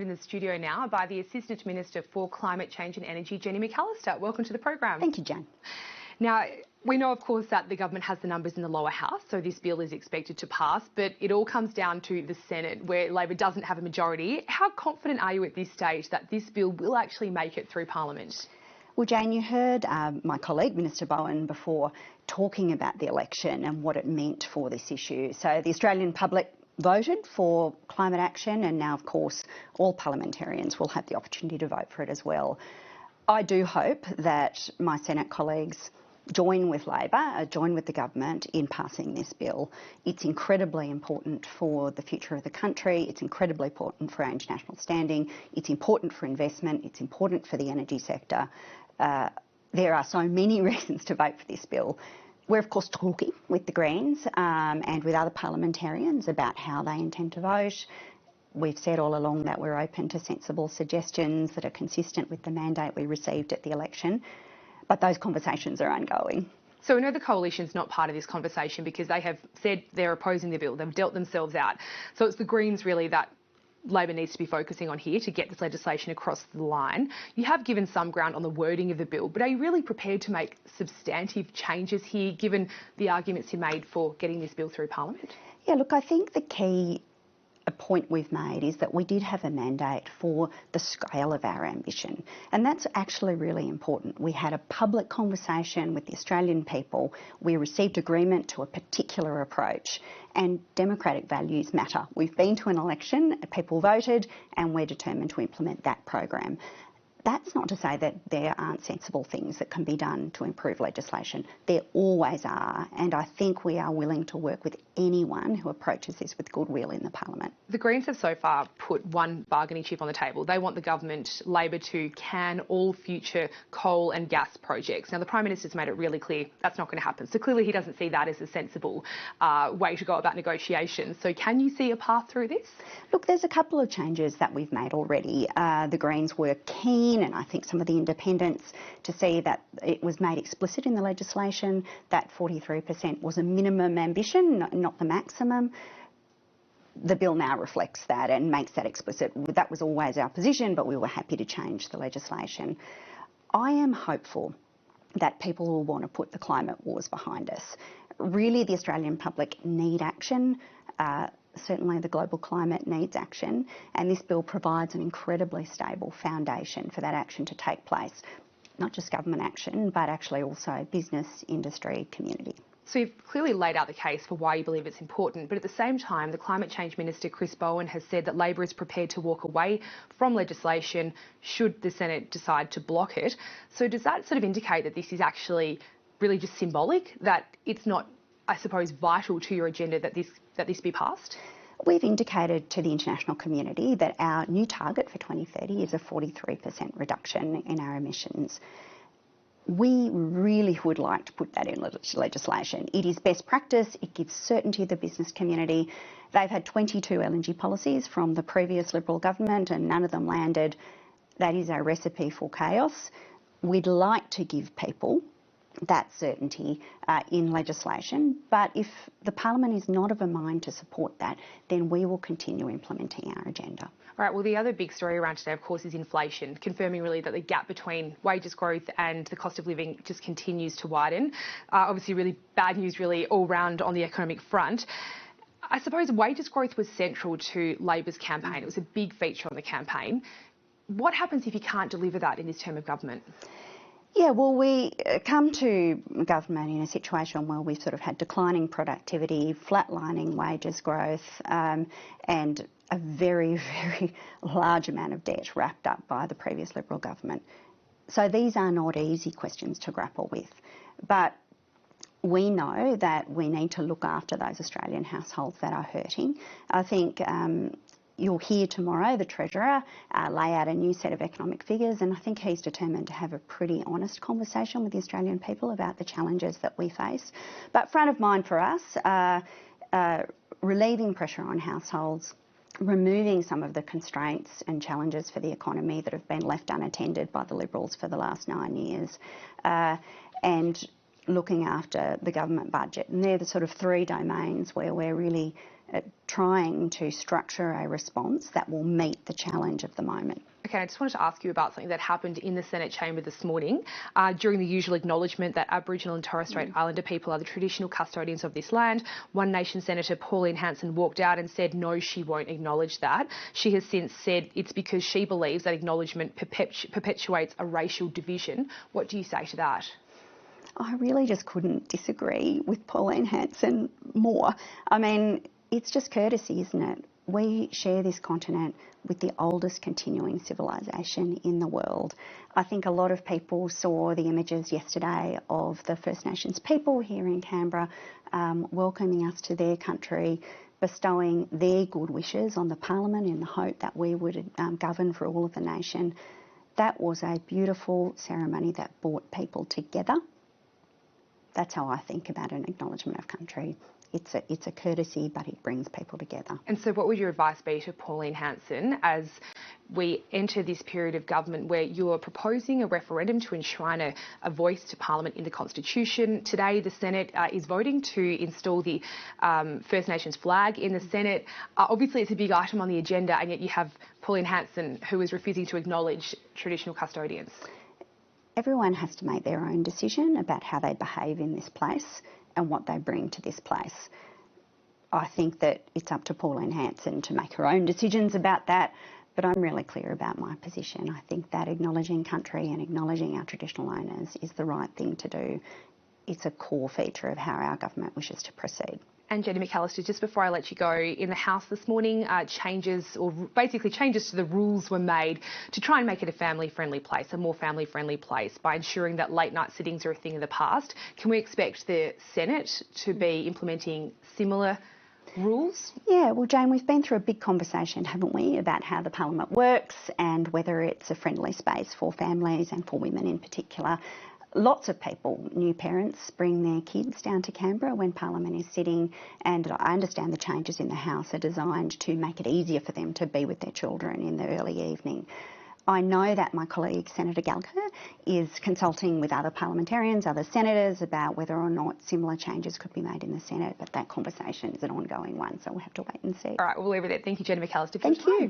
In the studio now by the Assistant Minister for Climate Change and Energy, Jenny McAllister. Welcome to the program. Thank you, Jan. Now, we know, of course, that the government has the numbers in the lower house, so this bill is expected to pass, but it all comes down to the Senate, where Labor doesn't have a majority. How confident are you at this stage that this bill will actually make it through Parliament? Well, Jane, you heard my colleague, Minister Bowen, before talking about the election and what it meant for this issue. So the Australian public voted for climate action, and now, of course, all parliamentarians will have the opportunity to vote for it as well. I do hope that my Senate colleagues join with Labor, join with the government in passing this bill. It's incredibly important for the future of the country. It's incredibly important for our international standing. It's important for investment. It's important for the energy sector. There are so many reasons to vote for this bill. We're, of course, talking with the Greens and with other parliamentarians about how they intend to vote. We've said all along that we're open to sensible suggestions that are consistent with the mandate we received at the election, but those conversations are ongoing. So we know the coalition's not part of this conversation because they have said they're opposing the bill. They've dealt themselves out. So it's the Greens really that Labor needs to be focusing on here to get this legislation across the line. You have given some ground on the wording of the bill, but are you really prepared to make substantive changes here, given the arguments you made for getting this bill through Parliament? Yeah, look, I think the key point we've made is that we did have a mandate for the scale of our ambition, and that's actually really important. We had a public conversation with the Australian people. We received agreement to a particular approach, and democratic values matter. We've been to an election, people voted, and we're determined to implement that program. That's not to say that there aren't sensible things that can be done to improve legislation. There always are, and I think we are willing to work with anyone who approaches this with goodwill in the Parliament. The Greens have so far put one bargaining chip on the table. They want the government, Labor, to can all future coal and gas projects. Now, the Prime Minister's made it really clear that's not going to happen. So clearly he doesn't see that as a sensible way to go about negotiations. So can you see a path through this? Look, there's a couple of changes that we've made already. The Greens were keen, and I think some of the independents, to see that it was made explicit in the legislation that 43% was a minimum ambition, not the maximum. The bill now reflects that and makes that explicit. That was always our position, but we were happy to change the legislation. I am hopeful that people will want to put the climate wars behind us. Really, the Australian public need action. Certainly the global climate needs action, and this bill provides an incredibly stable foundation for that action to take place. Not just government action, but actually also business, industry, community. So you've clearly laid out the case for why you believe it's important, but at the same time, the Climate Change Minister, Chris Bowen, has said that Labor is prepared to walk away from legislation should the Senate decide to block it. So does that sort of indicate that this is actually really just symbolic, that it's not, I suppose, vital to your agenda that this be passed? We've indicated to the international community that our new target for 2030 is a 43% reduction in our emissions. We really would like to put that in legislation. It is best practice. It gives certainty to the business community. They've had 22 LNG policies from the previous Liberal government and none of them landed. That is a recipe for chaos. We'd like to give people that certainty in legislation, but if the Parliament is not of a mind to support that, then we will continue implementing our agenda. All right, well, the other big story around today, of course, is inflation, confirming really that the gap between wages growth and the cost of living just continues to widen. Obviously, really bad news really all round on the economic front. I suppose wages growth was central to Labor's campaign. It was a big feature on the campaign. What happens if you can't deliver that in this term of government? Yeah, well, we come to government in a situation where we've sort of had declining productivity, flatlining wages growth, and a very, very large amount of debt wrapped up by the previous Liberal government. So these are not easy questions to grapple with. But we know that we need to look after those Australian households that are hurting. I think you'll hear tomorrow the Treasurer lay out a new set of economic figures, and I think he's determined to have a pretty honest conversation with the Australian people about the challenges that we face. But front of mind for us, relieving pressure on households, removing some of the constraints and challenges for the economy that have been left unattended by the Liberals for the last 9 years, and looking after the government budget. And they're the sort of three domains where we're really trying to structure a response that will meet the challenge of the moment. Okay, I just wanted to ask you about something that happened in the Senate chamber this morning during the usual acknowledgement that Aboriginal and Torres Strait Islander people are the traditional custodians of this land. One Nation Senator Pauline Hanson walked out and said no, she won't acknowledge that. She has since said it's because she believes that acknowledgement perpetuates a racial division. What do you say to that? I really just couldn't disagree with Pauline Hanson more. I mean, it's just courtesy, isn't it? We share this continent with the oldest continuing civilisation in the world. I think a lot of people saw the images yesterday of the First Nations people here in Canberra welcoming us to their country, bestowing their good wishes on the Parliament in the hope that we would govern for all of the nation. That was a beautiful ceremony that brought people together. That's how I think about an acknowledgement of country. It's a courtesy, but it brings people together. And so what would your advice be to Pauline Hanson as we enter this period of government where you're proposing a referendum to enshrine a voice to Parliament in the Constitution? Today, the Senate is voting to install the First Nations flag in the Senate. Obviously, it's a big item on the agenda, and yet you have Pauline Hanson, who is refusing to acknowledge traditional custodians. Everyone has to make their own decision about how they behave in this place and what they bring to this place. I think that it's up to Pauline Hanson to make her own decisions about that, but I'm really clear about my position. I think that acknowledging country and acknowledging our traditional owners is the right thing to do. It's a core feature of how our government wishes to proceed. And Jenny McAllister, just before I let you go, in the House this morning, changes to the rules were made to try and make it a family-friendly place, a more family-friendly place, by ensuring that late-night sittings are a thing of the past. Can we expect the Senate to be implementing similar rules? Yeah, well, Jane, we've been through a big conversation, haven't we, about how the Parliament works and whether it's a friendly space for families and for women in particular. Lots of people, new parents, bring their kids down to Canberra when Parliament is sitting, and I understand the changes in the House are designed to make it easier for them to be with their children in the early evening. I know that my colleague Senator Gallagher is consulting with other parliamentarians, other senators, about whether or not similar changes could be made in the Senate, but that conversation is an ongoing one, so we'll have to wait and see. All right, we'll leave it there. Thank you, Jenny McAllister. Thank you.